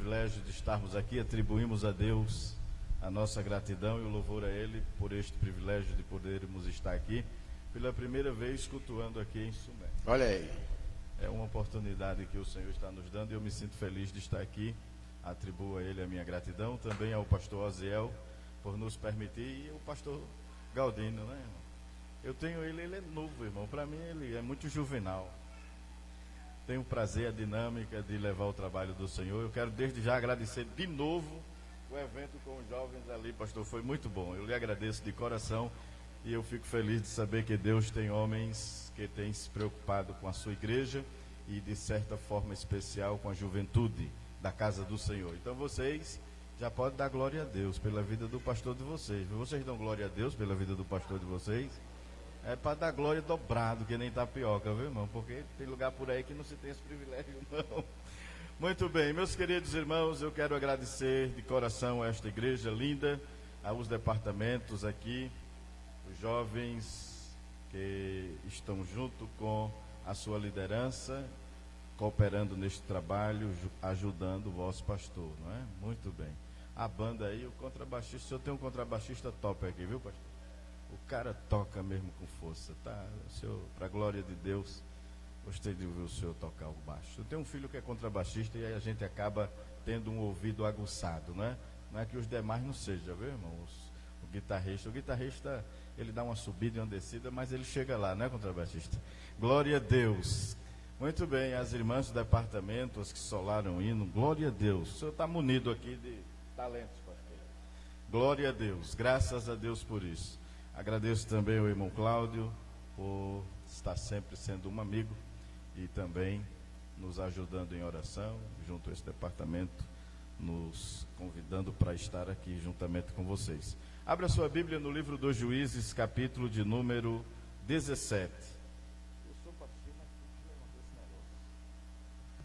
privilégio de estarmos aqui. Atribuímos a Deus a nossa gratidão e o louvor a Ele por este privilégio de podermos estar aqui pela primeira vez cultuando aqui em Sumé. Olha aí. É uma oportunidade que o Senhor está nos dando e eu me sinto feliz de estar aqui. Atribuo a Ele a minha gratidão, também ao pastor Oziel por nos permitir, e o pastor Galdino, né, irmão? Eu tenho ele é novo, irmão. Para mim ele é muito juvenal. Tenho o prazer, a dinâmica de levar o trabalho do Senhor. Eu quero desde já agradecer de novo o evento com os jovens ali, pastor. Foi muito bom. Eu lhe agradeço de coração e eu fico feliz de saber que Deus tem homens que têm se preocupado com a sua igreja e de certa forma especial com a juventude da casa do Senhor. Então vocês já podem dar glória a Deus pela vida do pastor de vocês. Vocês dão glória a Deus pela vida do pastor de vocês? É para dar glória dobrado, que nem tapioca, viu, irmão? Porque tem lugar por aí que não se tem esse privilégio, não. Muito bem, meus queridos irmãos, eu quero agradecer de coração a esta igreja linda, aos departamentos aqui, os jovens que estão junto com a sua liderança, cooperando neste trabalho, ajudando o vosso pastor, não é? Muito bem. A banda aí, o contrabaixista, o senhor tem um contrabaixista top aqui, viu, pastor? O cara toca mesmo com força, tá? O senhor, para a glória de Deus, gostei de ver o senhor tocar o baixo. Eu tenho um filho que é contrabaixista e aí a gente acaba tendo um ouvido aguçado, né? Não é que os demais não sejam, viu, irmão? O guitarrista, ele dá uma subida e uma descida, mas ele chega lá, né, contrabaixista? Glória a Deus. Muito bem, as irmãs do departamento, as que solaram o hino, glória a Deus. O senhor está munido aqui de talentos, pastor. Glória a Deus, graças a Deus por isso. Agradeço também ao irmão Cláudio por estar sempre sendo um amigo e também nos ajudando em oração, junto a esse departamento, nos convidando para estar aqui juntamente com vocês. Abra sua Bíblia no livro dos Juízes, capítulo de número 17.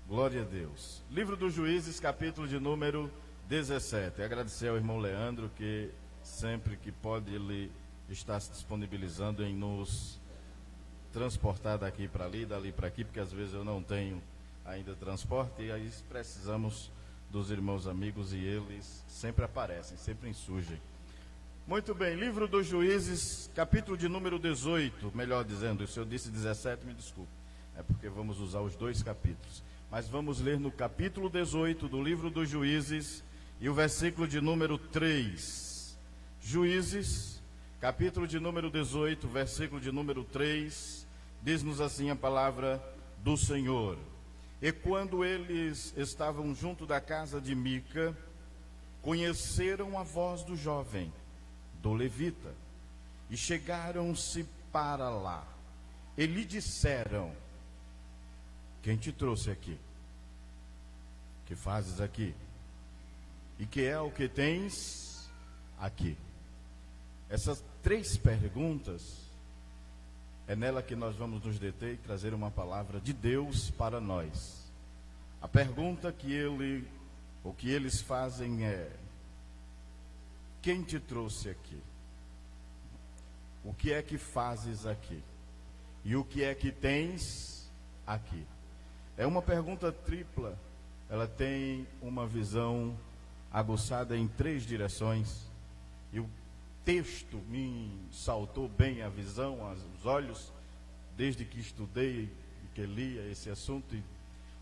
Glória a Deus. Livro dos Juízes, capítulo de número 17. Agradecer ao irmão Leandro, que sempre que pode ele está se disponibilizando em nos transportar daqui para ali, dali para aqui, porque às vezes eu não tenho ainda transporte, e aí precisamos dos irmãos amigos e eles sempre aparecem, sempre insurgem. Muito bem, livro dos Juízes, capítulo de número 18, melhor dizendo, se eu disse 17, me desculpe, é porque vamos usar os dois capítulos, mas vamos ler no capítulo 18 do livro dos Juízes e o versículo de número 3. Juízes, capítulo de número 18, versículo de número 3, diz-nos assim a palavra do Senhor. E quando eles estavam junto da casa de Mica, conheceram a voz do jovem, do levita, e chegaram-se para lá. E lhe disseram: quem te trouxe aqui? Que fazes aqui? E que é o que tens aqui? Essas três perguntas, é nela que nós vamos nos deter e trazer uma palavra de Deus para nós. A pergunta que eles fazem é: quem te trouxe aqui? O que é que fazes aqui? E o que é que tens aqui? É uma pergunta tripla, ela tem uma visão aguçada em três direções, e o texto me saltou bem a visão, os olhos, desde que estudei e que lia esse assunto, e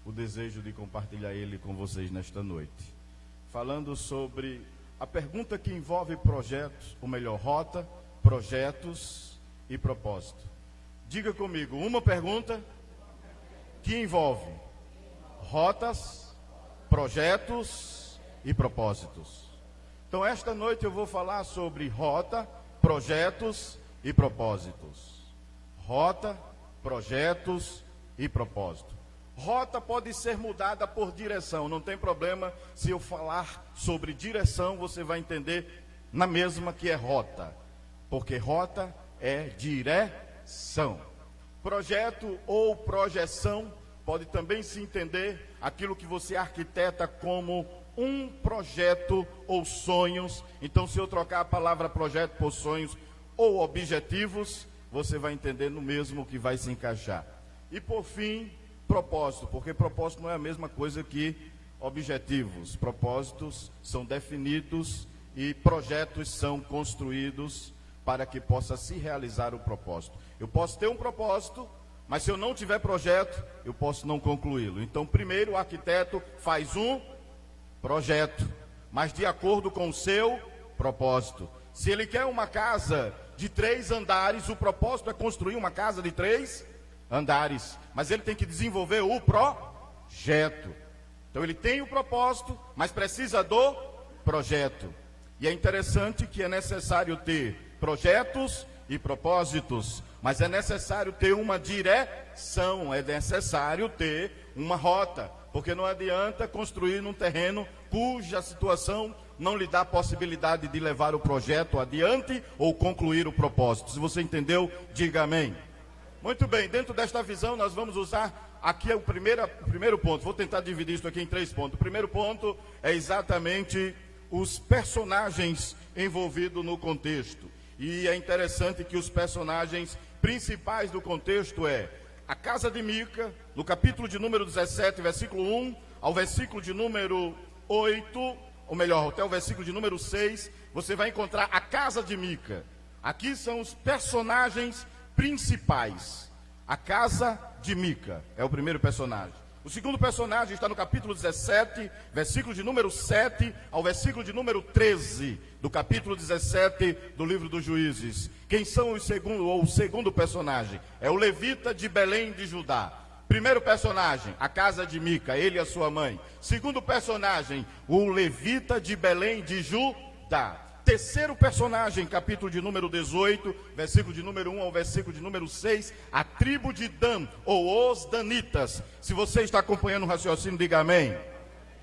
o desejo de compartilhar ele com vocês nesta noite. Falando sobre a pergunta que envolve projetos, ou melhor, rota, projetos e propósito. Diga comigo, uma pergunta que envolve rotas, projetos e propósitos. Então, esta noite eu vou falar sobre rota, projetos e propósitos. Rota, projetos e propósito. Rota pode ser mudada por direção, não tem problema. Se eu falar sobre direção, você vai entender na mesma que é rota, porque rota é direção. Projeto ou projeção pode também se entender aquilo que você arquiteta como um projeto ou sonhos. Então, se eu trocar a palavra projeto por sonhos ou objetivos, você vai entender no mesmo que vai se encaixar. E por fim, propósito, porque propósito não é a mesma coisa que objetivos, propósitos são definidos e projetos são construídos para que possa se realizar o propósito. Eu posso ter um propósito, mas se eu não tiver projeto, eu posso não concluí-lo. Então, primeiro o arquiteto faz um projeto, mas de acordo com o seu propósito. Se ele quer uma casa de 3 andares, o propósito é construir uma casa de 3 andares, mas ele tem que desenvolver o projeto. Então ele tem o propósito, mas precisa do projeto. E é interessante que é necessário ter projetos e propósitos, mas é necessário ter uma direção, é necessário ter uma rota, porque não adianta construir num terreno cuja situação não lhe dá possibilidade de levar o projeto adiante ou concluir o propósito. Se você entendeu, diga amém. Muito bem, dentro desta visão nós vamos usar aqui o primeiro ponto. Vou tentar dividir isso aqui em 3 pontos. O primeiro ponto é exatamente os personagens envolvidos no contexto. E é interessante que os personagens principais do contexto é a casa de Mica, no capítulo de número 17, versículo 1 ao versículo de número 8, ou melhor, até o versículo de número 6, você vai encontrar a casa de Mica. Aqui são os personagens principais. A casa de Mica é o primeiro personagem. O segundo personagem está no capítulo 17, versículo de número 7 ao versículo de número 13 do capítulo 17 do livro dos Juízes. Quem são o segundo personagem? É o levita de Belém de Judá. Primeiro personagem, a casa de Mica, ele e a sua mãe. Segundo personagem, o levita de Belém de Judá. Terceiro personagem, capítulo de número 18, versículo de número 1 ao versículo de número 6, a tribo de Dan, ou os Danitas. Se você está acompanhando o raciocínio, diga amém.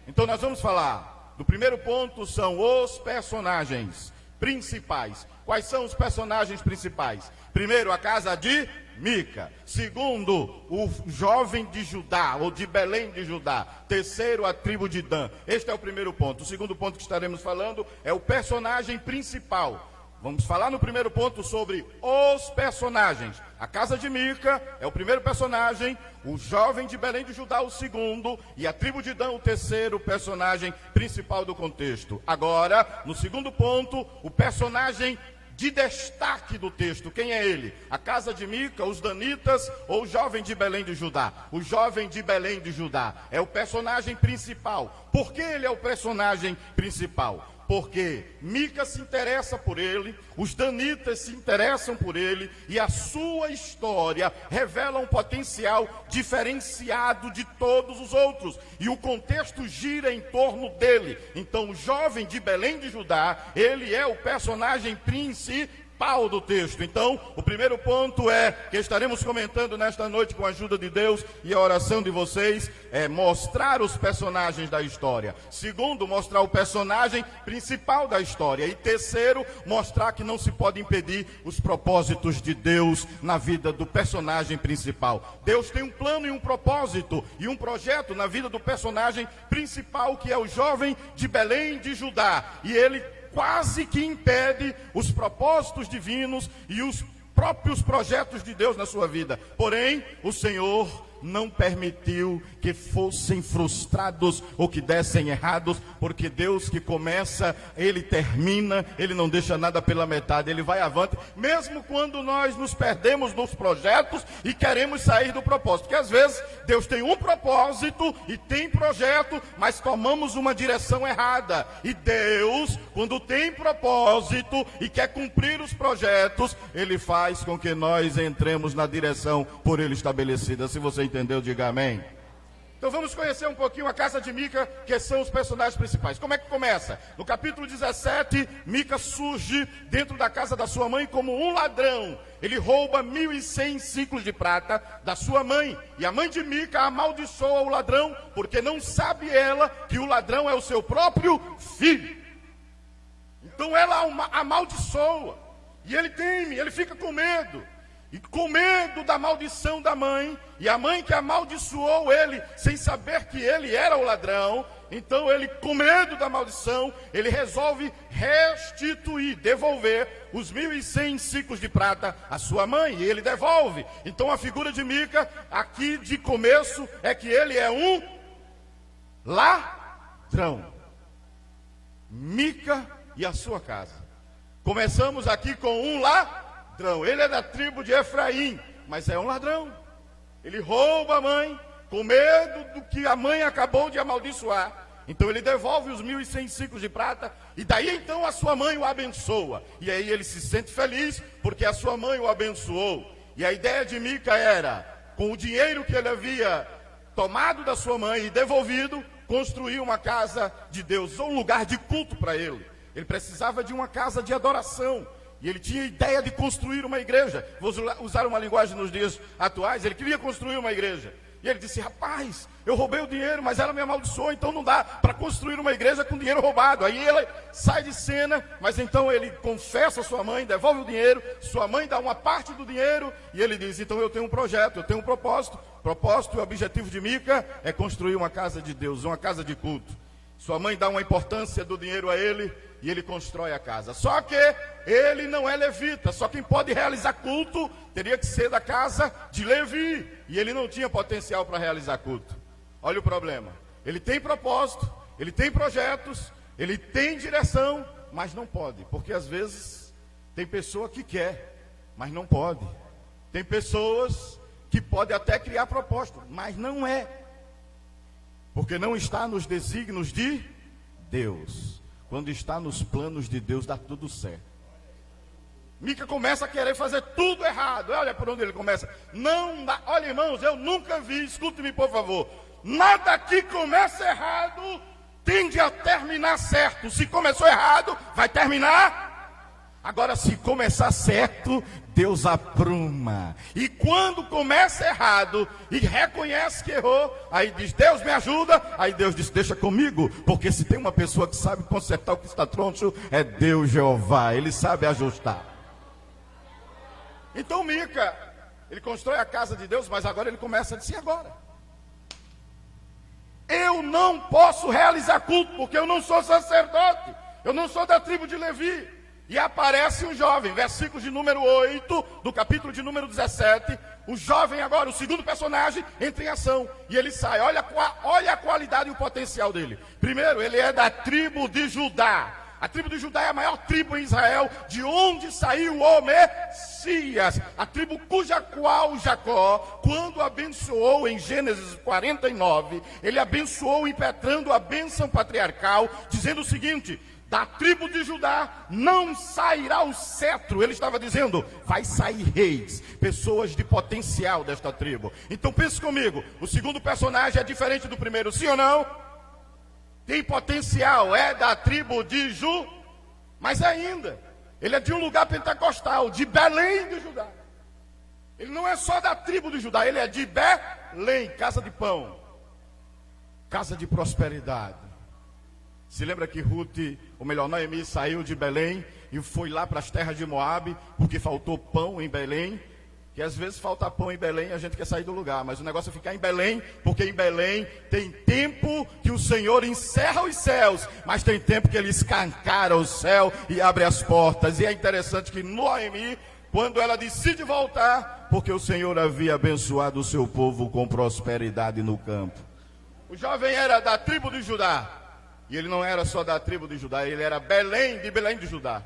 Então nós vamos falar do primeiro ponto, são os personagens principais. Quais são os personagens principais? Primeiro, a casa de Mica. Segundo, o jovem de Judá, ou de Belém de Judá. Terceiro, a tribo de Dan. Este é o primeiro ponto. O segundo ponto que estaremos falando é o personagem principal. Vamos falar no primeiro ponto sobre os personagens. A casa de Mica é o primeiro personagem, o jovem de Belém de Judá o segundo, e a tribo de Dan o terceiro personagem principal do contexto. Agora, no segundo ponto, o personagem de destaque do texto. Quem é ele? A casa de Mica, os Danitas ou o jovem de Belém de Judá? O jovem de Belém de Judá é o personagem principal. Por que ele é o personagem principal? Porque Mica se interessa por ele, os Danitas se interessam por ele, e a sua história revela um potencial diferenciado de todos os outros, e o contexto gira em torno dele. Então o jovem de Belém de Judá, ele é o personagem principal do texto. Então, o primeiro ponto é que estaremos comentando nesta noite com a ajuda de Deus e a oração de vocês, é mostrar os personagens da história. Segundo, mostrar o personagem principal da história. E terceiro, mostrar que não se pode impedir os propósitos de Deus na vida do personagem principal. Deus tem um plano e um propósito e um projeto na vida do personagem principal, que é o jovem de Belém de Judá. E ele quase que impede os propósitos divinos e os próprios projetos de Deus na sua vida. Porém, o Senhor não permitiu que fossem frustrados ou que dessem errados, porque Deus que começa, Ele termina, Ele não deixa nada pela metade, Ele vai avante, mesmo quando nós nos perdemos nos projetos e queremos sair do propósito, porque às vezes Deus tem um propósito e tem projeto, mas tomamos uma direção errada, e Deus, quando tem propósito e quer cumprir os projetos, Ele faz com que nós entremos na direção por Ele estabelecida. Se você entendeu, diga amém. Então vamos conhecer um pouquinho a casa de Mica, que são os personagens principais. Como é que começa? No capítulo 17, Mica surge dentro da casa da sua mãe como um ladrão. Ele rouba 1.100 ciclos de prata da sua mãe. E a mãe de Mica amaldiçoa o ladrão, porque não sabe ela que o ladrão é o seu próprio filho. Então ela amaldiçoa. E ele teme, ele fica com medo. E com medo da maldição da mãe, e a mãe que amaldiçoou ele, sem saber que ele era o ladrão, então ele, com medo da maldição, ele resolve restituir, devolver os 1.100 ciclos de prata à sua mãe, e ele devolve. Então a figura de Mica, aqui de começo, é que ele é um ladrão. ladrão. Mica e a sua casa. Começamos aqui com um ladrão. Ele é da tribo de Efraim, mas é um ladrão. Ele rouba a mãe, com medo do que a mãe acabou de amaldiçoar. Então ele devolve os 1.100 ciclos de prata, e daí então a sua mãe o abençoa. E aí ele se sente feliz, porque a sua mãe o abençoou. E a ideia de Mica era, com o dinheiro que ele havia tomado da sua mãe e devolvido, construir uma casa de Deus, ou um lugar de culto para ele. Ele precisava de uma casa de adoração. E ele tinha ideia de construir uma igreja. Vou usar uma linguagem nos dias atuais. Ele queria construir uma igreja. E ele disse: rapaz, eu roubei o dinheiro, mas ela me amaldiçoou, então não dá para construir uma igreja com dinheiro roubado. Aí ele sai de cena, mas então ele confessa a sua mãe, devolve o dinheiro, sua mãe dá uma parte do dinheiro, e ele diz: então eu tenho um projeto, eu tenho um propósito. O propósito e o objetivo de Mica é construir uma casa de Deus, uma casa de culto. Sua mãe dá uma importância do dinheiro a ele, e ele constrói a casa. Só que ele não é levita. Só quem pode realizar culto teria que ser da casa de Levi. E ele não tinha potencial para realizar culto. Olha o problema. Ele tem propósito, ele tem projetos, ele tem direção, mas não pode. Porque às vezes tem pessoa que quer, mas não pode. Tem pessoas que podem até criar propósito, mas não é. Porque não está nos desígnios de Deus. Quando está nos planos de Deus, dá tudo certo. Mica começa a querer fazer tudo errado. Olha por onde ele começa. Não dá. Olha, irmãos, eu nunca vi, escute-me por favor. Nada que começa errado tende a terminar certo. Se começou errado, vai terminar. Agora, se começar certo, Deus apruma. E quando começa errado e reconhece que errou, aí diz: Deus me ajuda. Aí Deus diz: deixa comigo, porque se tem uma pessoa que sabe consertar o que está troncho, é Deus Jeová. Ele sabe ajustar. Então Mica, ele constrói a casa de Deus, mas agora ele começa a dizer: agora eu não posso realizar culto, porque eu não sou sacerdote, eu não sou da tribo de Levi. E aparece um jovem, versículos de número 8, do capítulo de número 17. O jovem agora, o segundo personagem, entra em ação. E ele sai, olha a qualidade e o potencial dele. Primeiro, ele é da tribo de Judá. A tribo de Judá é a maior tribo em Israel, de onde saiu o Messias. A tribo cuja qual Jacó, quando abençoou em Gênesis 49, ele abençoou impetrando a bênção patriarcal, dizendo o seguinte: da tribo de Judá não sairá o cetro. Ele estava dizendo: vai sair reis, pessoas de potencial desta tribo. Então pense comigo, o segundo personagem é diferente do primeiro, sim ou não? Tem potencial, é da tribo de Judá, mas ainda, ele é de um lugar pentecostal, de Belém de Judá. Ele não é só da tribo de Judá, ele é de Belém, casa de pão, casa de prosperidade. Se lembra que Ruth, ou melhor, Noemi, saiu de Belém e foi lá para as terras de Moabe, porque faltou pão em Belém. Que às vezes falta pão em Belém e a gente quer sair do lugar, mas o negócio é ficar em Belém, porque em Belém tem tempo que o Senhor encerra os céus, mas tem tempo que ele escancara o céu e abre as portas. E é interessante que Noemi, quando ela decide voltar, porque o Senhor havia abençoado o seu povo com prosperidade no campo. O jovem era da tribo de Judá. E ele não era só da tribo de Judá, ele era de Belém de Judá,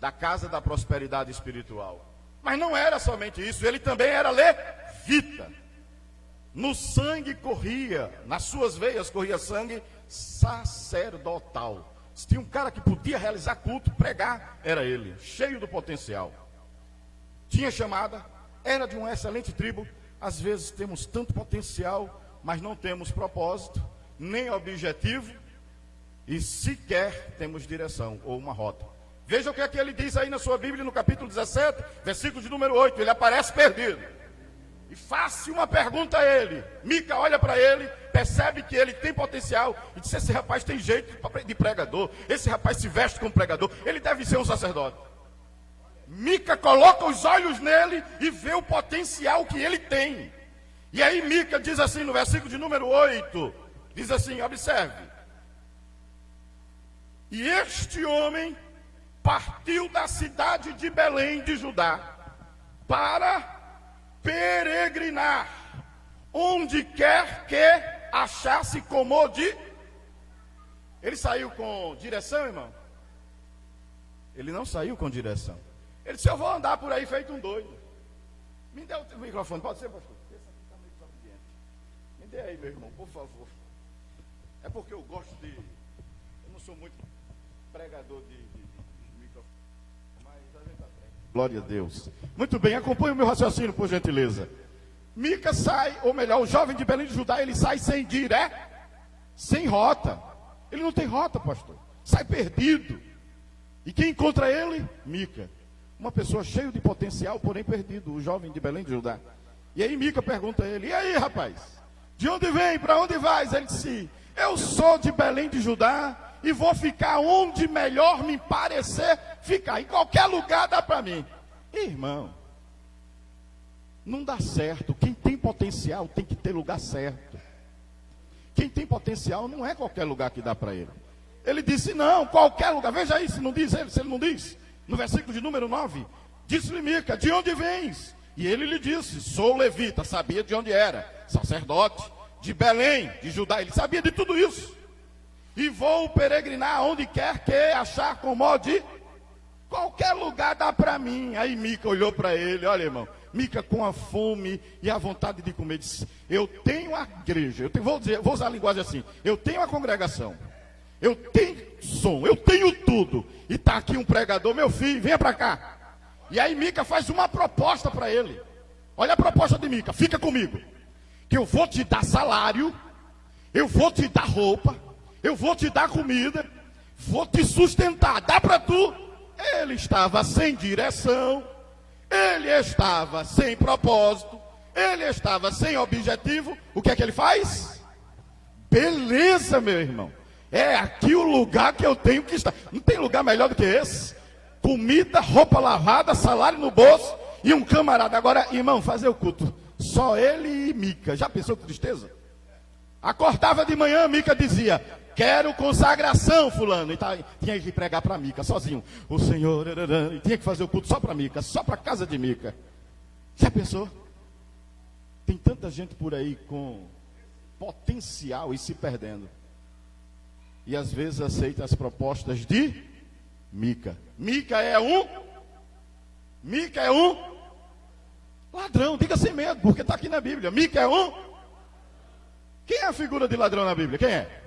da casa da prosperidade espiritual. Mas não era somente isso, ele também era levita. No sangue corria, nas suas veias corria sangue sacerdotal. Se tinha um cara que podia realizar culto, pregar, era ele, cheio do potencial. Tinha chamada, era de uma excelente tribo. Às vezes temos tanto potencial, mas não temos propósito, nem objetivo, e sequer temos direção ou uma rota. Veja o que é que ele diz aí na sua Bíblia, no capítulo 17, versículo de número 8. Ele aparece perdido. E faça uma pergunta a ele. Mica olha para ele, percebe que ele tem potencial e diz: esse rapaz tem jeito de pregador, esse rapaz se veste como pregador, ele deve ser um sacerdote. Mica coloca os olhos nele e vê o potencial que ele tem. E aí Mica diz assim no versículo de número 8, diz assim, observe: e este homem partiu da cidade de Belém de Judá para peregrinar onde quer que achasse comodidade. Ele saiu com direção, irmão? Ele não saiu com direção. Ele disse, eu vou andar por aí feito um doido. Me dê o microfone, pode ser, pastor? Esse aqui está meio desobediente. Me dê aí, meu irmão, por favor. É porque eu gosto de... Eu não sou muito pregador de microfone. Mas a gente aprende. Glória a Deus. Muito bem, acompanhe o meu raciocínio, por gentileza. Mica sai, ou melhor, o jovem de Belém de Judá, ele sai sem sem rota. Ele não tem rota, pastor. Sai perdido. E quem encontra ele? Mica. Uma pessoa cheia de potencial, porém perdido, o jovem de Belém de Judá. E aí Mica pergunta a ele, e aí, rapaz? De onde vem? Para onde vais? Ele disse, eu sou de Belém de Judá e vou ficar onde melhor me parecer ficar. Em qualquer lugar dá para mim. Irmão, não dá certo. Quem tem potencial tem que ter lugar certo. Quem tem potencial não é qualquer lugar que dá para ele. Ele disse, não, qualquer lugar. Veja aí se não diz ele, se ele não diz. No versículo de número 9, disse-lhe Mica, de onde vens? E ele lhe disse, sou levita, sabia de onde era, sacerdote, de Belém, de Judá, ele sabia de tudo isso. E vou peregrinar onde quer que achar comode, qualquer lugar dá para mim. Aí Mica olhou para ele, olha irmão, Mica com a fome e a vontade de comer, disse, eu tenho a igreja, vou usar a linguagem assim, eu tenho a congregação, eu tenho som, eu tenho tudo. E está aqui um pregador, meu filho, venha para cá. E aí Mica faz uma proposta para ele. Olha a proposta de Mica, fica comigo. Que eu vou te dar salário, eu vou te dar roupa, eu vou te dar comida, vou te sustentar, dá para tu. Ele estava sem direção, ele estava sem propósito, ele estava sem objetivo. O que é que ele faz? Beleza, meu irmão. É aqui o lugar que eu tenho que estar. Não tem lugar melhor do que esse. Comida, roupa lavada, salário no bolso e um camarada. Agora, irmão, fazer o culto. Só ele e Mica. Já pensou que tristeza? Acordava de manhã, Mica dizia, quero consagração, fulano. E tinha que pregar para Mica, sozinho. O Senhor, e tinha que fazer o culto só para Mica, só para a casa de Mica. Já pensou? Tem tanta gente por aí com potencial e se perdendo. E às vezes aceita as propostas de Mica. Mica é um ladrão, diga sem medo, porque está aqui na Bíblia. Mica é um. Quem é a figura de ladrão na Bíblia? Quem é?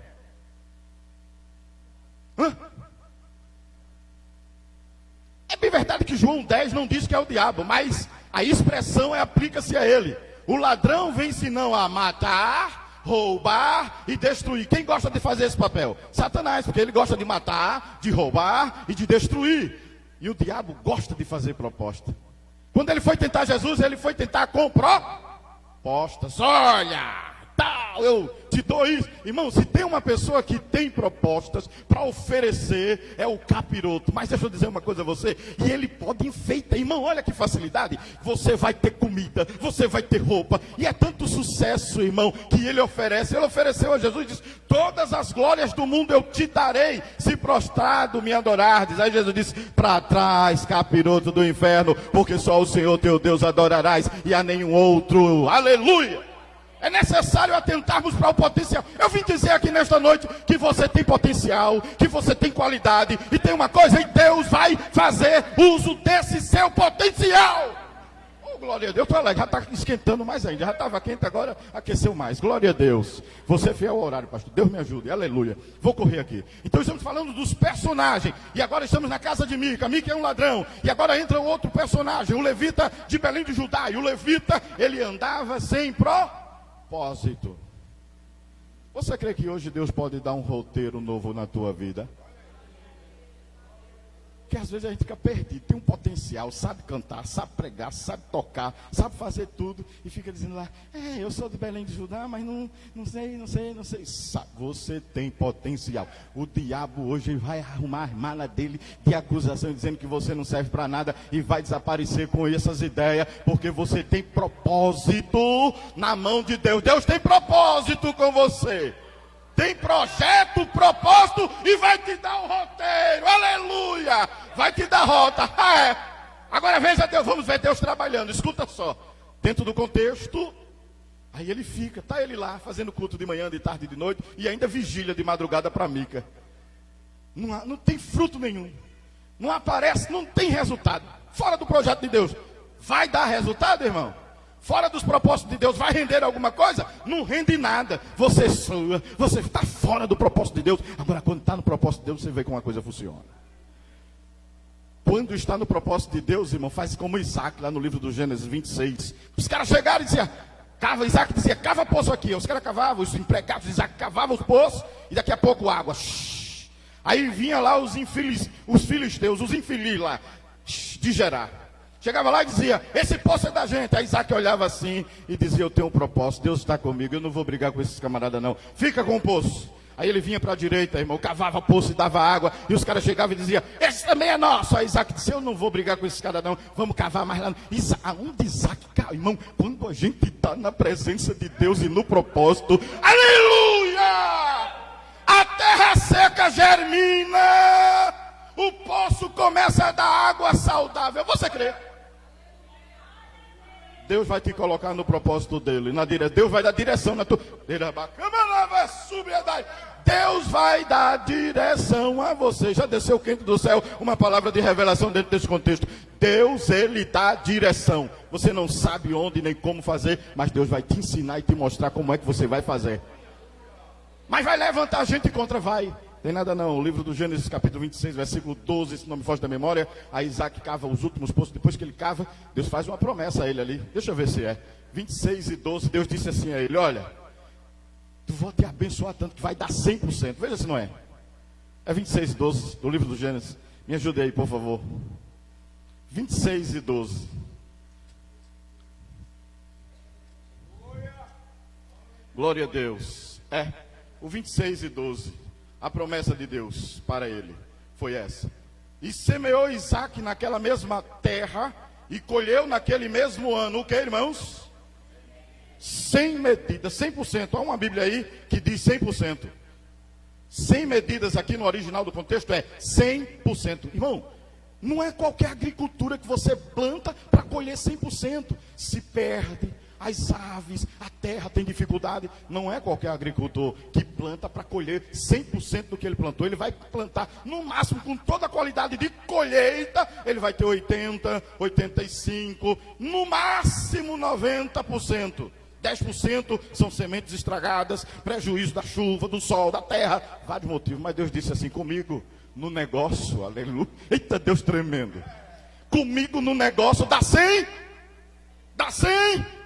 É bem verdade que João 10 não diz que é o diabo, mas a expressão aplica-se a ele. O ladrão vem senão a matar, roubar e destruir. Quem gosta de fazer esse papel? Satanás, porque ele gosta de matar, de roubar e de destruir. E o diabo gosta de fazer proposta. Quando ele foi tentar Jesus, ele foi tentar com propostas. Olha, tal, eu te dou isso. Irmão, se tem uma pessoa que tem propostas para oferecer, é o capiroto. Mas deixa eu dizer uma coisa a você, e ele pode enfeitar. Irmão, olha que facilidade. Você vai ter comida, você vai ter roupa. E é tanto sucesso, irmão, que ele oferece. Ele ofereceu a Jesus e diz, todas as glórias do mundo eu te darei, se prostrado me adorardes. Aí Jesus disse, para trás, capiroto do inferno, porque só o Senhor teu Deus adorarás e a nenhum outro. Aleluia! É necessário atentarmos para o potencial. Eu vim dizer aqui nesta noite que você tem potencial, que você tem qualidade. E tem uma coisa, e Deus vai fazer uso desse seu potencial. Oh, glória a Deus, estou alegre, já está esquentando mais ainda. Já estava quente, agora aqueceu mais. Glória a Deus. Você é fiel ao horário, pastor. Deus me ajude, aleluia. Vou correr aqui. Então estamos falando dos personagens. E agora estamos na casa de Mica. Mica é um ladrão. E agora entra um outro personagem, o levita de Belém de Judá. E o levita, ele andava sem propósito. Você crê que hoje Deus pode dar um roteiro novo na tua vida? Porque às vezes a gente fica perdido, tem um potencial, sabe cantar, sabe pregar, sabe tocar, sabe fazer tudo, e fica dizendo lá, eu sou de Belém de Judá, mas não sei. Sabe, você tem potencial. O diabo hoje vai arrumar as malas dele de acusação, dizendo que você não serve para nada, e vai desaparecer com essas ideias, porque você tem propósito na mão de Deus. Deus tem propósito com você. Tem projeto, propósito e vai te dar o roteiro, aleluia, vai te dar rota. Agora veja Deus, vamos ver Deus trabalhando, escuta só, dentro do contexto, aí ele fica, está ele lá fazendo culto de manhã, de tarde, de noite e ainda vigília de madrugada para Mica. não tem fruto nenhum. Não aparece, não tem resultado. Fora do projeto de Deus. Vai dar resultado, irmão? Fora dos propósitos de Deus, vai render alguma coisa? Não rende nada. Você sua, você está fora do propósito de Deus. Agora, quando está no propósito de Deus, você vê como a coisa funciona. Quando está no propósito de Deus, irmão, faz como Isaac, lá no livro do Gênesis 26. Os caras chegaram e diziam, Isaac dizia, cava poço aqui. Os caras cavavam, os empregados de Isaac cavavam os poços, e daqui a pouco água. Aí vinha lá os filisteus, os infelizes lá, de Gerar. Chegava lá e dizia, esse poço é da gente. Aí Isaac olhava assim e dizia, eu tenho um propósito, Deus está comigo, eu não vou brigar com esses camaradas não. Fica com o poço. Aí ele vinha para a direita, irmão, cavava poço e dava água. E os caras chegavam e diziam, esse também é nosso. Aí Isaac disse, eu não vou brigar com esses caras não, vamos cavar mais lá. Aonde Isaac caiu, irmão? Quando a gente está na presença de Deus e no propósito, aleluia! A terra seca germina, o poço começa a dar água saudável. Você crê? Deus vai te colocar no propósito dele, Deus vai dar direção na tua. Deus vai dar direção a você. Já desceu quente do céu uma palavra de revelação dentro desse contexto. Deus, ele dá direção. Você não sabe onde nem como fazer, mas Deus vai te ensinar e te mostrar como é que você vai fazer. Mas vai levantar gente contra, vai. Tem nada não, o livro do Gênesis capítulo 26, versículo 12, se não me foge da memória. Aí Isaac cava os últimos poços, depois que ele cava, Deus faz uma promessa a ele ali. Deixa eu ver se é, 26 e 12, Deus disse assim a ele, olha, tu vou te abençoar tanto que vai dar 100%, veja se não é. É 26 e 12, do livro do Gênesis, me ajude aí por favor. 26 e 12. Glória a Deus. O 26 e 12. A promessa de Deus para ele foi essa. E semeou Isaac naquela mesma terra e colheu naquele mesmo ano, o que, irmãos? 100 medidas, 100%. Há uma Bíblia aí que diz 100%. 100 medidas aqui no original do contexto é 100%. Irmão, não é qualquer agricultura que você planta para colher 100%. Se perde, as aves, a terra tem dificuldade. Não é qualquer agricultor que planta para colher 100% do que ele plantou. Ele vai plantar, no máximo, com toda a qualidade de colheita, ele vai ter 80%, 85%, no máximo 90%. 10% são sementes estragadas, prejuízo da chuva, do sol, da terra, vários motivos. Mas Deus disse assim, comigo no negócio, aleluia, eita Deus tremendo, comigo no negócio dá 100, dá 100.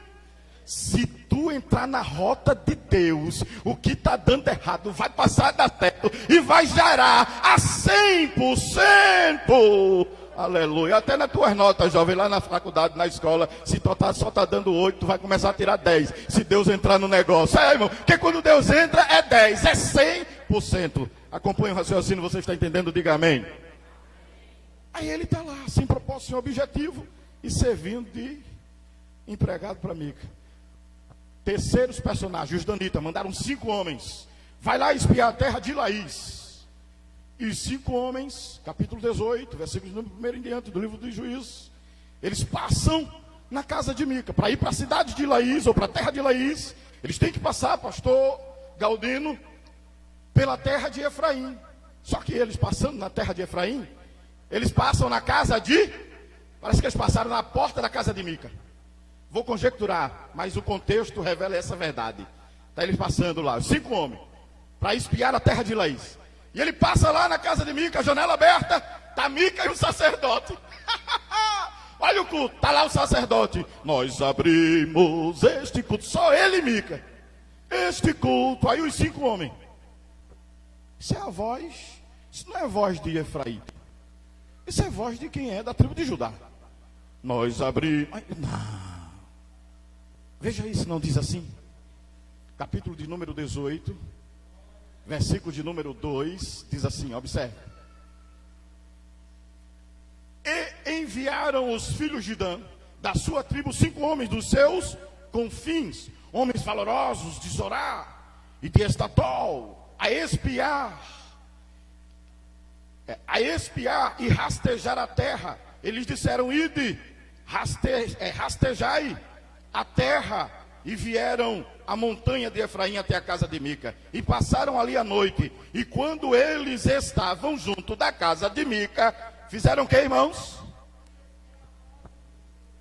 Se tu entrar na rota de Deus, o que está dando errado vai passar da certo e vai gerar a 100%. Aleluia. Até nas tuas notas, jovem, lá na faculdade, na escola, se tu só está dando 8, tu vai começar a tirar 10. Se Deus entrar no negócio. Irmão, porque quando Deus entra é 10, é 100%. Acompanhe o raciocínio, você está entendendo? Diga amém. Aí ele está lá, sem propósito, sem objetivo, e servindo de empregado para Mica. Terceiros personagens, os danitas, mandaram 5 homens. Vai lá espiar a terra de Laís. E 5 homens, capítulo 18, versículos 1 em diante do livro dos Juízes. Eles passam na casa de Mica. Para ir para a cidade de Laís, ou para a terra de Laís, eles têm que passar, pastor Galdino, pela terra de Efraim. Só que eles passando na terra de Efraim, eles passam na casa de... Parece que eles passaram na porta da casa de Mica. Vou conjecturar, mas o contexto revela essa verdade. Está eles passando lá, os 5 homens, para espiar a terra de Laís. E ele passa lá na casa de Mica, a janela aberta, está Mica e o sacerdote. Olha o culto, está lá o sacerdote. Nós abrimos este culto, só ele e Mica. Este culto, aí os 5 homens. Isso é a voz, isso não é a voz de Efraim. Isso é a voz de quem é da tribo de Judá. Nós abrimos... Não. Veja isso, não diz assim? Capítulo de número 18, versículo de número 2, diz assim, observe. E enviaram os filhos de Dan, da sua tribo, 5 homens dos seus confins, homens valorosos de Zorá e de Estatol, a espiar e rastejar a terra. Eles disseram, ide, rastejai a terra, e vieram a montanha de Efraim até a casa de Mica, e passaram ali a noite. E quando eles estavam junto da casa de Mica, fizeram o que, irmãos?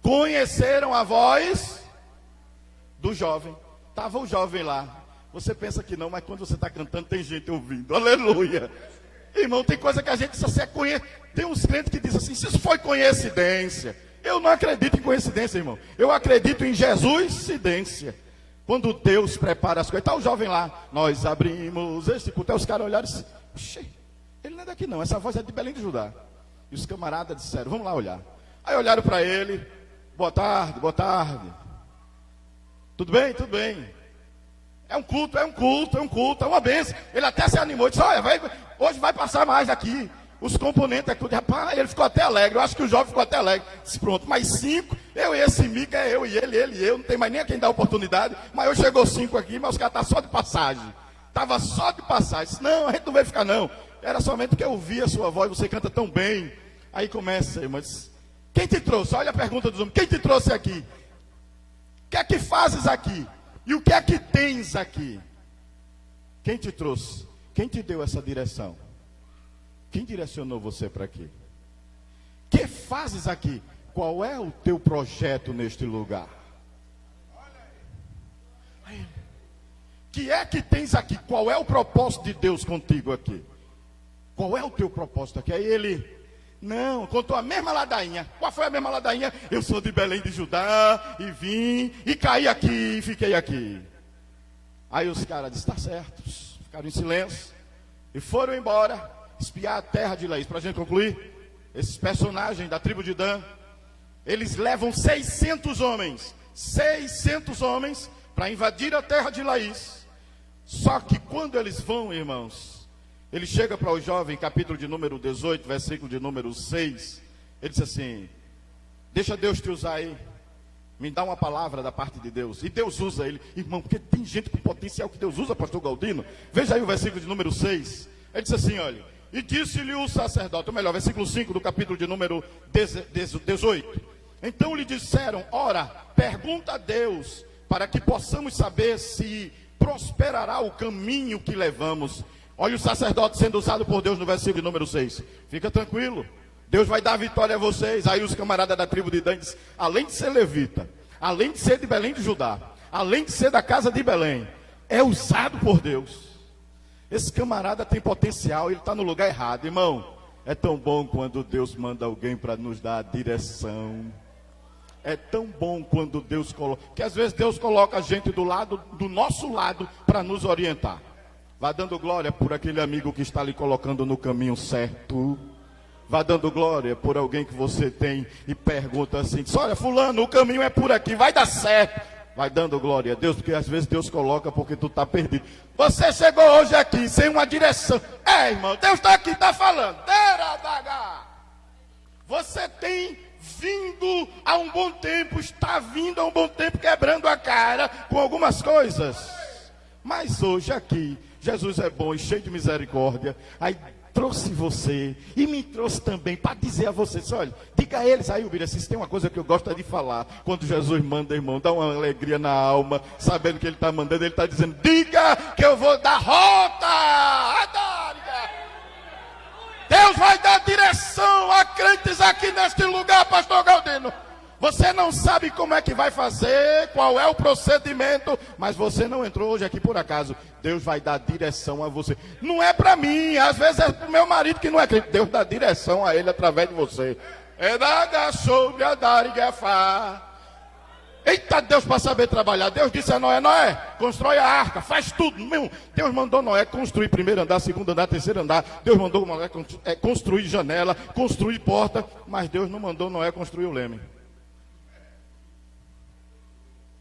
Conheceram a voz do jovem. Estava o jovem lá. Você pensa que não, mas quando você está cantando tem gente ouvindo. Aleluia. Irmão, tem coisa que a gente só se conhece. Tem uns crentes que dizem assim, se isso foi coincidência. Eu não acredito em coincidência, irmão. Eu acredito em Jesus-cidência. Quando Deus prepara as coisas. Está o jovem lá. Nós abrimos este culto. Aí os caras olharam e disseram, oxê, ele não é daqui não. Essa voz é de Belém de Judá. E os camaradas disseram, vamos lá olhar. Aí olharam para ele. Boa tarde, boa tarde. Tudo bem? Tudo bem. É um culto, é uma bênção. Ele até se animou, disse, olha, hoje vai passar mais aqui. Os componentes é tudo. Rapaz, ele ficou até alegre. Eu acho que o jovem ficou até alegre. Disse, pronto, mais 5. Eu e esse Mica, é eu e ele e eu. Não tem mais nem a quem dar oportunidade. Mas hoje chegou 5 aqui, mas os caras estão só de passagem. Estava só de passagem. Disse, não, a gente não veio ficar não. Era somente porque eu ouvi a sua voz, você canta tão bem. Aí começa, irmão, disse, quem te trouxe? Olha a pergunta dos homens. Quem te trouxe aqui? O que é que fazes aqui? E o que é que tens aqui? Quem te trouxe? Quem te deu essa direção? Quem direcionou você para aqui? O que fazes aqui? Qual é o teu projeto neste lugar? O que é que tens aqui? Qual é o propósito de Deus contigo aqui? Qual é o teu propósito aqui? Aí ele... Não, contou a mesma ladainha. Qual foi a mesma ladainha? Eu sou de Belém de Judá, e vim, e caí aqui, e fiquei aqui. Aí os caras disseram, está certo. Ficaram em silêncio, e foram embora, espiar a terra de Laís. Para a gente concluir, esses personagens da tribo de Dan, eles levam 600 homens para invadir a terra de Laís. Só que quando eles vão, irmãos, ele chega para o jovem, capítulo de número 18, versículo de número 6. Ele diz assim, deixa Deus te usar aí. Me dá uma palavra da parte de Deus. E Deus usa ele. Irmão, porque tem gente com potencial que Deus usa, pastor Galdino. Veja aí o versículo de número 6. Ele diz assim, olha. E disse-lhe o sacerdote, ou melhor, versículo 5 do capítulo de número 18. Então lhe disseram, ora, pergunta a Deus, para que possamos saber se prosperará o caminho que levamos. Olha o sacerdote sendo usado por Deus no versículo de número 6. Fica tranquilo. Deus vai dar vitória a vocês. Aí os camaradas da tribo de Dan dizem, além de ser levita, além de ser de Belém de Judá, além de ser da casa de Belém, é usado por Deus. Esse camarada tem potencial, ele está no lugar errado. Irmão, é tão bom quando Deus manda alguém para nos dar a direção. É tão bom quando Deus coloca, que às vezes Deus coloca a gente do nosso lado para nos orientar. Vá dando glória por aquele amigo que está lhe colocando no caminho certo. Vá dando glória por alguém que você tem e pergunta assim, diz, olha fulano, o caminho é por aqui, vai dar certo. Vai dando glória a Deus, porque às vezes Deus coloca porque tu está perdido. Você chegou hoje aqui sem uma direção. Irmão, Deus está aqui, está falando. Você tem vindo há um bom tempo, está vindo há um bom tempo quebrando a cara com algumas coisas. Mas hoje aqui, Jesus é bom e cheio de misericórdia. Aí trouxe você e me trouxe também para dizer a vocês, olha, diga a eles aí, Ubira, se tem uma coisa que eu gosto de falar, quando Jesus manda, irmão, dá uma alegria na alma, sabendo que ele está mandando, ele está dizendo, diga que eu vou dar rota, Deus vai dar direção a crentes aqui neste lugar, pastor Galdino. Você não sabe como é que vai fazer, qual é o procedimento, mas você não entrou hoje aqui por acaso. Deus vai dar direção a você. Não é para mim, às vezes é para o meu marido que não é crente. Deus dá direção a ele através de você. É da sobre a dar e gafar. Eita Deus para saber trabalhar. Deus disse a Noé, Noé, constrói a arca, faz tudo. Meu, Deus mandou Noé construir primeiro andar, segundo andar, terceiro andar. Deus mandou Noé construir janela, construir porta, mas Deus não mandou Noé construir o leme.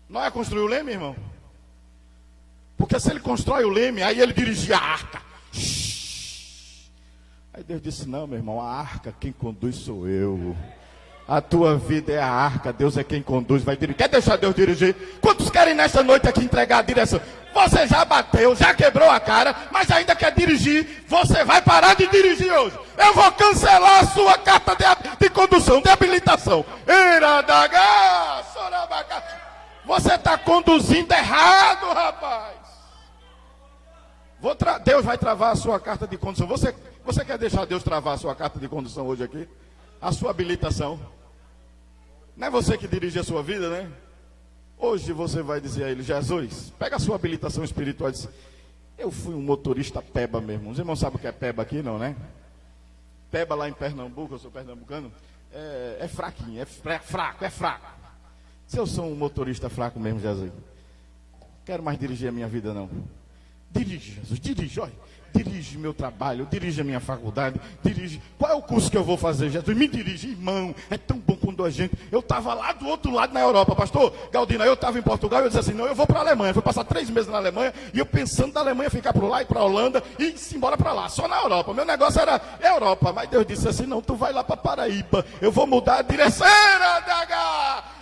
Noé construiu o leme, irmão? Porque se ele constrói o leme, aí ele dirigia a arca. Aí Deus disse, não, meu irmão, a arca quem conduz sou eu. A tua vida é a arca, Deus é quem conduz, vai dirigir. Quer deixar Deus dirigir? Quantos querem nesta noite aqui entregar a direção? Você já bateu, já quebrou a cara, mas ainda quer dirigir. Você vai parar de dirigir hoje. Eu vou cancelar a sua carta de condução, de habilitação. Você está conduzindo errado, rapaz. Deus vai travar a sua carta de condução. Você quer deixar Deus travar a sua carta de condução hoje aqui? A sua habilitação. Não é você que dirige a sua vida, né? Hoje você vai dizer a ele: Jesus, pega a sua habilitação espiritual e diz: eu fui um motorista peba mesmo. Os irmãos sabem o que é peba aqui, não, né? Peba lá em Pernambuco, eu sou pernambucano, é fraquinho, é fraco. Se eu sou um motorista fraco mesmo, Jesus, quero mais dirigir a minha vida, não. Dirige, Jesus, dirige, olha. Dirige meu trabalho, dirige a minha faculdade, dirige. Qual é o curso que eu vou fazer, Jesus? Me dirige, irmão. É tão bom quando a gente. Eu estava lá do outro lado na Europa, pastor Galdino. Eu estava em Portugal e eu disse assim: não, eu vou para a Alemanha. Fui passar 3 meses na Alemanha e eu pensando da Alemanha ficar para lá e para a Holanda e se embora para lá, só na Europa. Meu negócio era Europa, mas Deus disse assim: não, tu vai lá para Paraíba. Eu vou mudar a direção.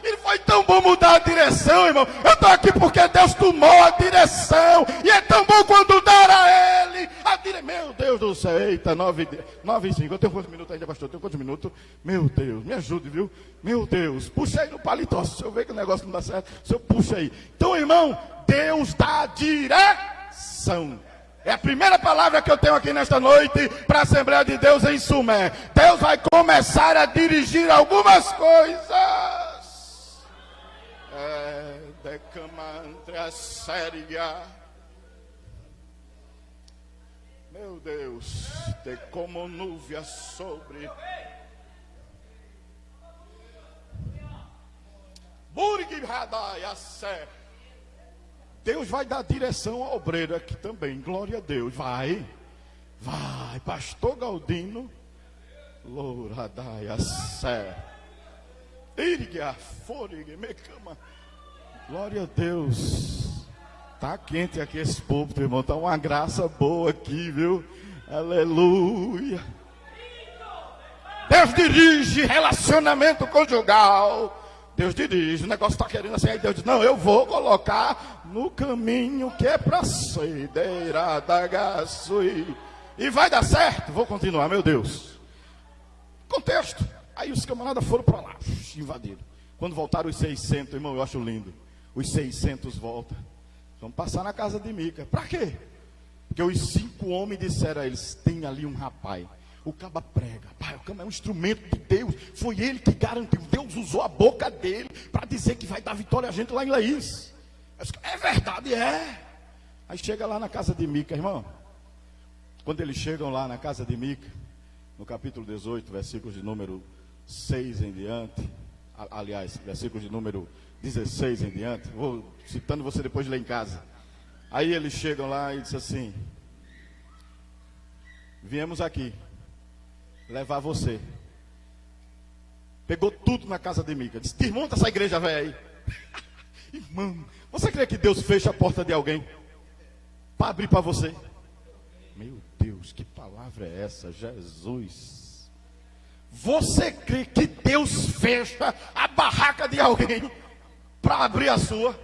E foi tão bom mudar a direção, irmão. Eu estou aqui porque Deus tomou a direção. E é tão bom quando dar a Ele a direção. Meu Deus do céu, eita, 9:05. Eu tenho quantos minutos ainda, pastor? Eu tenho quantos minutos? Meu Deus, me ajude, viu? Meu Deus, puxa aí no paletó. Se eu ver que o negócio não dá certo, se eu puxo aí. Então, irmão, Deus dá direção. É a primeira palavra que eu tenho aqui nesta noite para a Assembleia de Deus em Sumé. Deus vai começar a dirigir algumas coisas. Decamantra séria. Meu Deus, de como nuvem sobre. Deus vai dar direção ao obreiro aqui também. Glória a Deus. Vai, pastor Galdino. Louradaya sé. Irga, foriga, me cama. Glória a Deus. Tá quente aqui esse púlpito, irmão. Tá uma graça boa aqui, viu? Aleluia. Deus dirige relacionamento conjugal. Deus dirige. O negócio tá querendo assim. Aí Deus diz: não, eu vou colocar no caminho que é pra ceideira da gaçui. E vai dar certo. Vou continuar, meu Deus. Contexto. Aí os camaradas foram para lá, invadiram. Quando voltaram os 600, irmão, eu acho lindo. Os 600 voltam. Vamos passar na casa de Mica. Para quê? Porque os 5 homens disseram a eles: tem ali um rapaz. O caba prega. Pai, o caba é um instrumento de Deus. Foi ele que garantiu. Deus usou a boca dele para dizer que vai dar vitória a gente lá em Laís. É verdade, é. Aí chega lá na casa de Mica, irmão. Quando eles chegam lá na casa de Mica, no capítulo 18, versículos de número 6 em diante, aliás, versículos de número 16 em diante, vou citando você depois de ler em casa. Aí eles chegam lá e dizem assim: viemos aqui levar você. Pegou tudo na casa de Mica, disse: desmonta essa igreja velha aí. Irmão, você crê que Deus fecha a porta de alguém para abrir para você? Meu Deus, que palavra é essa, Jesus? Você crê que Deus fecha a barraca de alguém para abrir a sua?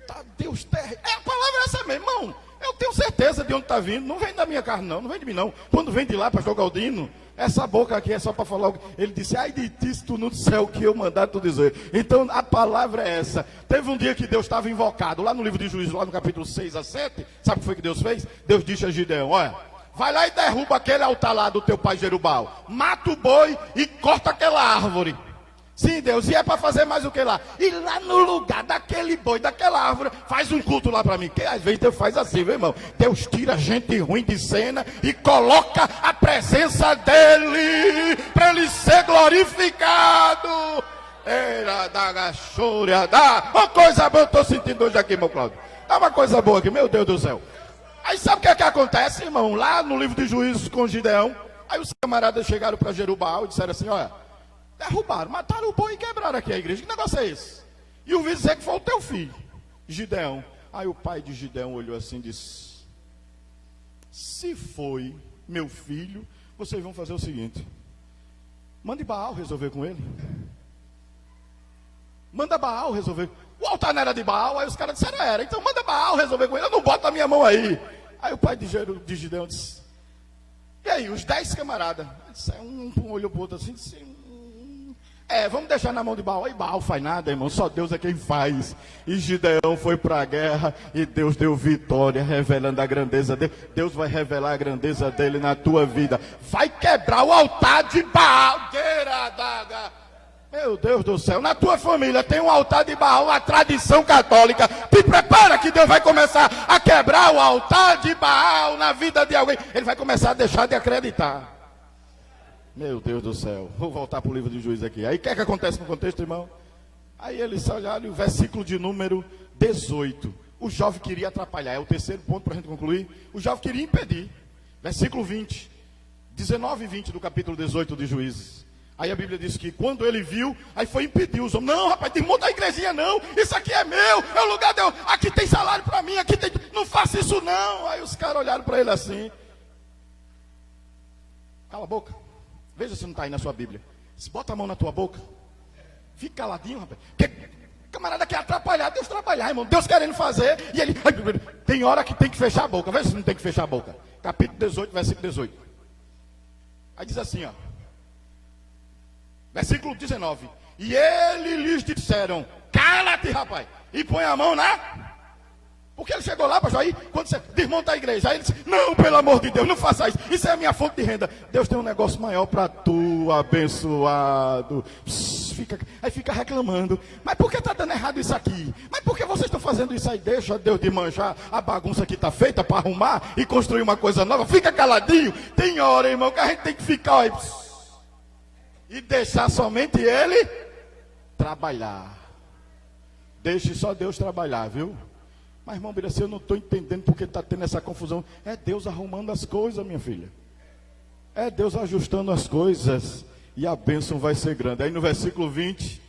Tá, Deus terra. A palavra é essa mesmo, irmão. Eu tenho certeza de onde está vindo. Não vem da minha carne, não vem de mim, não. Quando vem de lá, pastor Galdino, essa boca aqui é só para falar. Ele disse: ai de ti, se tu não disser o que eu mandar tu dizer. Então a palavra é essa. Teve um dia que Deus estava invocado, lá no livro de Juízes, lá no capítulo 6 a 7. Sabe o que foi que Deus fez? Deus disse a Gideão: olha, vai lá e derruba aquele altar lá do teu pai Jerubal. Mata o boi e corta aquela árvore. Sim, Deus, e é para fazer mais o que lá? E lá no lugar daquele boi, daquela árvore, faz um culto lá para mim. Que às vezes Deus faz assim, viu, irmão? Deus tira gente ruim de cena e coloca a presença dele para ele ser glorificado. Era da gachúria, da. Uma coisa boa eu estou sentindo hoje aqui, meu Cláudio. Dá uma coisa boa aqui, meu Deus do céu. Aí sabe o que é que acontece, irmão? Lá no livro de Juízes com Gideão, aí os camaradas chegaram para Jerubal e disseram assim: olha, derrubaram, mataram o boi e quebraram aqui a igreja. Que negócio é esse? E o vice dizer que foi o teu filho, Gideão. Aí o pai de Gideão olhou assim e disse: se foi meu filho, vocês vão fazer o seguinte: mande Baal resolver com ele. Manda Baal resolver. O altar não era de Baal. Aí os caras disseram: era. Então manda Baal resolver com ele. Eu não boto a minha mão aí. Aí o pai de Gideão disse: e aí, os 10 camaradas? Um olhou para o outro assim, disse: Vamos deixar na mão de Baal. E Baal faz nada, irmão. Só Deus é quem faz. E Gideão foi para a guerra e Deus deu vitória, revelando a grandeza dele. Deus vai revelar a grandeza dele na tua vida. Vai quebrar o altar de Baal. Meu Deus do céu. Na tua família tem um altar de Baal, a tradição católica. Te prepara que Deus vai começar a quebrar o altar de Baal na vida de alguém. Ele vai começar a deixar de acreditar. Meu Deus do céu. Vou voltar para o livro de Juízes aqui. Aí o que é que acontece no contexto, irmão? Aí eles olharam o versículo de número 18. O jovem queria atrapalhar. É o terceiro ponto para a gente concluir. O jovem queria impedir. Versículo 20. 19 e 20 do capítulo 18 de Juízes. Aí a Bíblia diz que quando ele viu, aí foi impedir os homens. Não, rapaz, tem que montar a igrejinha não. Isso aqui é meu, é o lugar de eu. Aqui tem salário para mim, aqui tem. Não faça isso não. Aí os caras olharam para ele assim. Cala a boca. Veja se não está aí na sua Bíblia. Se bota a mão na tua boca. Fica caladinho, rapaz. Porque camarada quer atrapalhar, Deus trabalhar, irmão. Deus querendo fazer. E ele. Tem hora que tem que fechar a boca. Veja se não tem que fechar a boca. Capítulo 18, versículo 18. Aí diz assim, ó. Versículo 19. E eles lhes disseram: cala-te, rapaz. E põe a mão na. Porque ele chegou lá, pastor, aí quando você desmonta a igreja, aí ele disse: não, pelo amor de Deus, não faça isso. Isso é a minha fonte de renda. Deus tem um negócio maior para tu, abençoado. Aí fica reclamando. Mas por que está dando errado isso aqui? Mas por que vocês estão fazendo isso aí? Deixa Deus de manjar a bagunça que está feita para arrumar e construir uma coisa nova. Fica caladinho. Tem hora, irmão, que a gente tem que ficar aí, e deixar somente ele trabalhar. Deixe só Deus trabalhar, viu? Mas, irmão Biraci, eu não estou entendendo porque está tendo essa confusão. É Deus arrumando as coisas, minha filha. É Deus ajustando as coisas. E a bênção vai ser grande. Aí no versículo 20,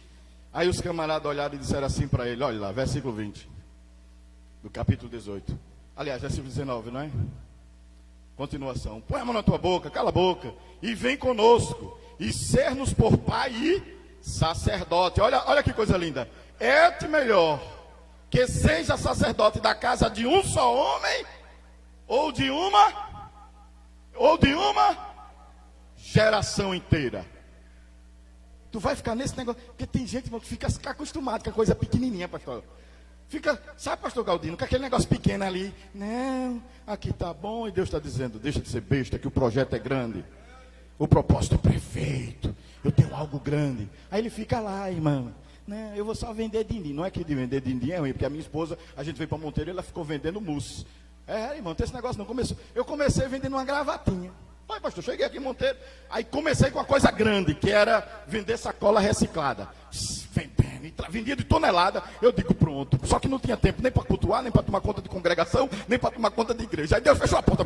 aí os camaradas olharam e disseram assim para ele. Olha lá, versículo 20. Do capítulo 18. Aliás, versículo 19, não é? Continuação. Põe a mão na tua boca, cala a boca. E vem conosco. E ser-nos por pai e sacerdote. Olha que coisa linda. É-te melhor que seja sacerdote da casa de um só homem, ou de uma geração inteira. Tu vai ficar nesse negócio, porque tem gente, irmão, que fica acostumado com a coisa pequenininha, pastor. Fica, sabe, pastor Galdino, com aquele negócio pequeno ali. Não, aqui tá bom, e Deus está dizendo: deixa de ser besta, que o projeto é grande. O propósito é perfeito. Eu tenho algo grande. Aí ele fica lá, irmão. Não, eu vou só vender din-din. Não é que de vender din-din é ruim, porque a minha esposa, a gente veio para Monteiro e ela ficou vendendo mousse. Irmão, não tem esse negócio não. Eu comecei vendendo uma gravatinha. Oi, pastor, cheguei aqui em Monteiro. Aí comecei com uma coisa grande, que era vender sacola reciclada. Vendendo, vendia de tonelada. Eu digo, pronto. Só que não tinha tempo nem para cultuar, nem para tomar conta de congregação, nem para tomar conta de igreja. Aí Deus fechou a porta.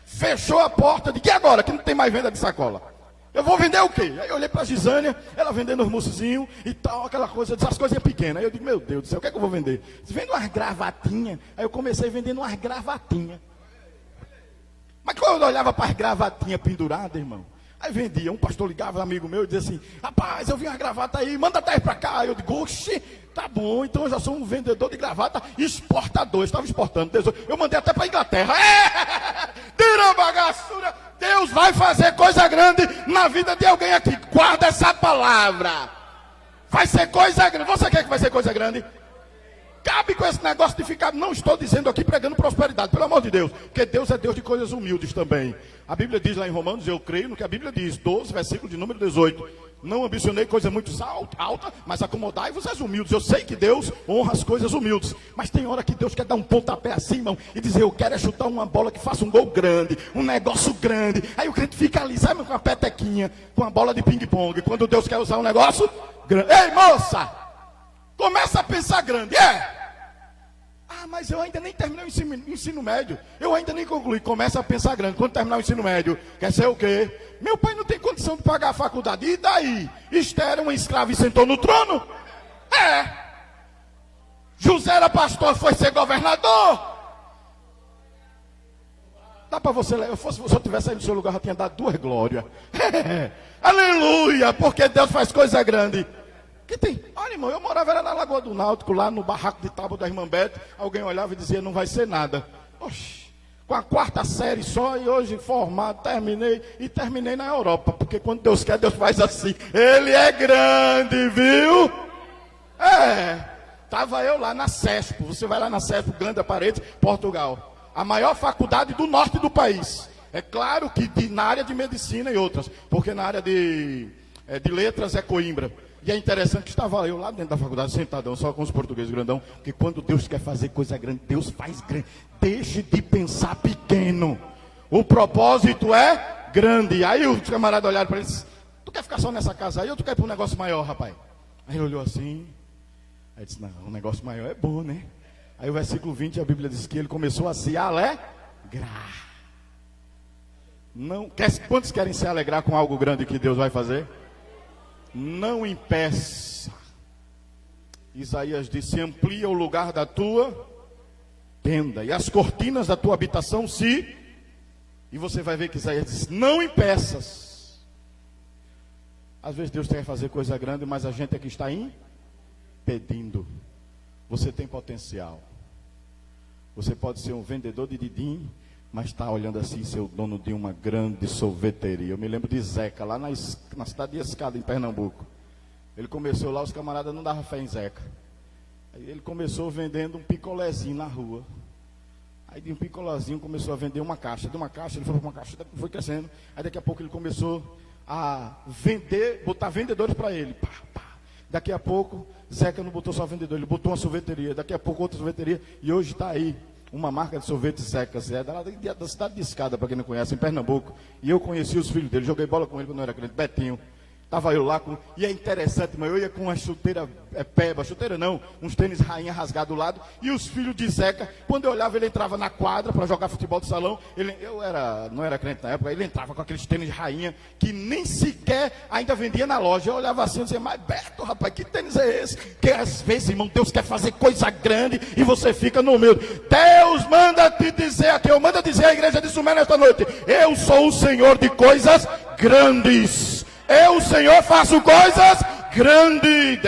Fechou a porta. De que agora? Que não tem mais venda de sacola. Eu vou vender o quê? Aí eu olhei para a Gisânia, ela vendendo os moussezinhos e tal, aquela coisa, essas coisinhas pequenas. Aí eu digo, meu Deus do céu, o que é que eu vou vender? Vendo umas gravatinhas. Aí eu comecei vendendo umas gravatinhas. Mas quando eu olhava para as gravatinhas penduradas, irmão, aí vendia. Um pastor ligava, um amigo meu, e dizia assim: rapaz, eu vi umas gravatas aí, manda 10 para cá. Aí eu digo, oxi, tá bom, então eu já sou um vendedor de gravata exportador. Eu estava exportando. Eu mandei até para a Inglaterra. Tira a bagaçura. Deus vai fazer coisa grande na vida de alguém aqui. Guarda essa palavra. Vai ser coisa grande. Você quer que vai ser coisa grande? Cabe com esse negócio de ficar. Não estou dizendo aqui pregando prosperidade, pelo amor de Deus. Porque Deus é Deus de coisas humildes também. A Bíblia diz lá em Romanos, eu creio no que a Bíblia diz, 12, versículo de número 18. Não ambicionei coisa muito alta, mas acomodai-vos às humildes. Eu sei que Deus honra as coisas humildes, mas tem hora que Deus quer dar um pontapé assim, irmão, e dizer: eu quero é chutar uma bola que faça um gol grande, um negócio grande. Aí o crente fica ali, sabe, com a petequinha, com a bola de ping-pong. Quando Deus quer usar um negócio grande. Ei, moça, começa a pensar grande. Mas eu ainda nem terminei o ensino médio. Eu ainda nem concluí. Começa a pensar grande. Quando terminar o ensino médio, quer ser o quê? Meu pai não tem condição de pagar a faculdade. E daí? Esther era uma escrava e sentou no trono? José era pastor e foi ser governador? Dá para você ler. Se eu tivesse aí no seu lugar, eu já tinha dado 2 glórias. Aleluia! Porque Deus faz coisa grande. Que tem? Olha, irmão, eu morava era na Lagoa do Náutico, lá no barraco de tábua da irmã Bete. Alguém olhava e dizia: não vai ser nada. Oxi, com a 4ª série só, e hoje formado, terminei na Europa, porque quando Deus quer, Deus faz assim. Ele é grande, viu? Estava eu lá na CESP, você vai lá na CESP, Grande da Parede, Portugal. A maior faculdade do norte do país. É claro que na área de medicina e outras, porque na área de letras é Coimbra. E é interessante que estava eu lá dentro da faculdade, sentadão, só com os portugueses grandão, que quando Deus quer fazer coisa grande, Deus faz grande. Deixe de pensar pequeno. O propósito é grande. Aí os camaradas olharam para ele e disse: tu quer ficar só nessa casa aí ou tu quer ir para um negócio maior, rapaz? Aí ele olhou assim, aí disse: não, um negócio maior é bom, né? Aí o versículo 20, a Bíblia diz que ele começou a se alegrar. Não, quantos querem se alegrar com algo grande que Deus vai fazer? Não impeça. Isaías disse: amplia o lugar da tua tenda e as cortinas da tua habitação se... E você vai ver que Isaías disse: não impeças. Às vezes Deus quer fazer coisa grande, mas a gente é que está impedindo. Você tem potencial. Você pode ser um vendedor de didim, mas está olhando assim, ser o dono de uma grande sorveteria. Eu me lembro de Zeca, lá na cidade de Escada, em Pernambuco. Ele começou lá, os camaradas não davam fé em Zeca. Aí ele começou vendendo um picolézinho na rua. Aí de um picolézinho começou a vender uma caixa. De uma caixa, ele foi para uma caixa, foi crescendo. Aí daqui a pouco ele começou a vender, botar vendedores para ele. Pá, pá. Daqui a pouco, Zeca não botou só vendedor, ele botou uma sorveteria. Daqui a pouco outra sorveteria. E hoje está aí uma marca de sorvete Zeca, da cidade de Escada, para quem não conhece, em Pernambuco. E eu conheci os filhos dele, joguei bola com ele quando eu era criança, Betinho. Estava eu lá, e é interessante, mas eu ia com uma chuteira peba, chuteira não, uns tênis rainha rasgado do lado, e os filhos de Zeca, quando eu olhava, ele entrava na quadra para jogar futebol de salão, não era crente na época, ele entrava com aqueles tênis rainha, que nem sequer ainda vendia na loja. Eu olhava assim e dizia: mas Beto, rapaz, que tênis é esse? Que às vezes, irmão, Deus quer fazer coisa grande, e você fica no meio. Deus manda te dizer aqui, eu mando dizer à igreja de Sumé nesta noite: eu sou o Senhor de coisas grandes. Eu, Senhor, faço coisas grandes.